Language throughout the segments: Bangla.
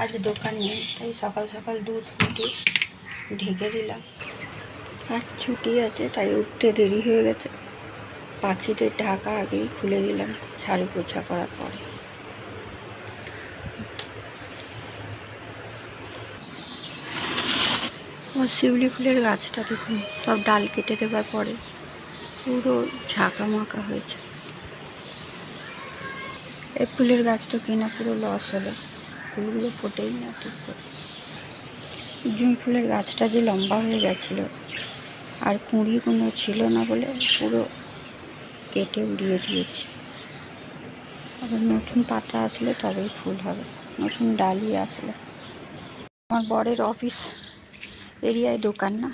আজ দোকান নেই, তাই সকাল সকাল দুধ ফুটিয়ে ঢেকে দিলাম। আর ছুটি আছে তাই উঠতে দেরি হয়ে গেছে। পাখিদের ঢাকা আগেই খুলে দিলাম ঝাড়ু পোছা করার পরে। আমার শিউলি ফুলের গাছটা দেখুন, সব ডাল কেটে দেওয়ার পরে পুরো ঝাঁকা মাকা হয়েছে। এই ফুলের গাছটা কিনা পুরো লস হলো, ফুলগুলো ফোটেই না ঠিক করে। জুঁই ফুলের গাছটা যে লম্বা হয়ে গেছিলো আর কুঁড়ি কোনো ছিল না বলে পুরো কেটে উড়িয়ে দিয়েছি। আবার নতুন পাতা আসলে তবেই ফুল হবে, নতুন ডালি আসলে। আমার বরের অফিস এরিয়ায় দোকান না,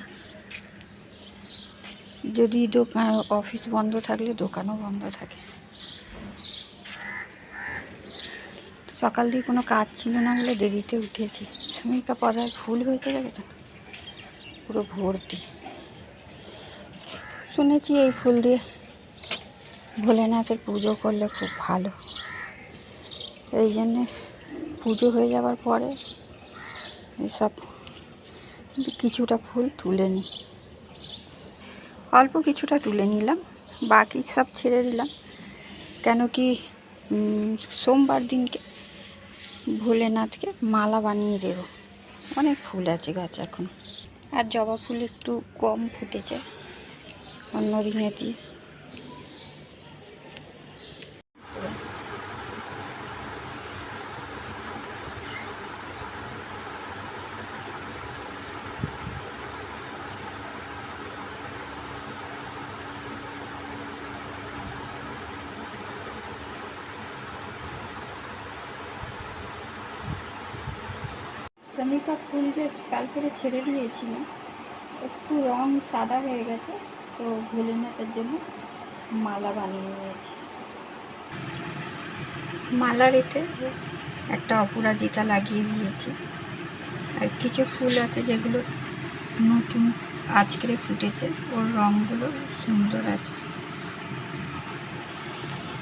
যদি দোকান অফিস বন্ধ থাকলে দোকানও বন্ধ থাকে। সকাল দিয়ে কোনো কাজ ছিল না বলে দেরিতে উঠেছি। সমীকা পদায় ফুল হয়েছে দেখেছেন, পুরো ভর্তি। শুনেছি এই ফুল দিয়ে ভোলেনাথের পুজো করলে খুব ভালো, এই জন্যে পুজো হয়ে যাওয়ার পরে এসব কিছুটা ফুল তুলে নিই। অল্প কিছুটা তুলে নিলাম, বাকি সব ছেড়ে দিলাম। কেন কি সোমবার দিনকে ভোলেনাথকে মালা বানিয়ে দেব। অনেক ফুল আছে গাছ এখন। আর জবা ফুল একটু কম ফুটেছে অন্য দিনে দিয়ে। সমীকা ফুল যে কাল করে ছেড়ে দিয়েছিলাম, একটু রং সাদা হয়ে গেছে, তো ভোলেনাথের জন্য মালা বানিয়ে নিয়েছি। মালার এতে একটা অপরাজিতা লাগিয়ে দিয়েছি। আর কিছু ফুল আছে যেগুলো নতুন আজকে ফুটেছে, ওর রঙগুলো সুন্দর আছে।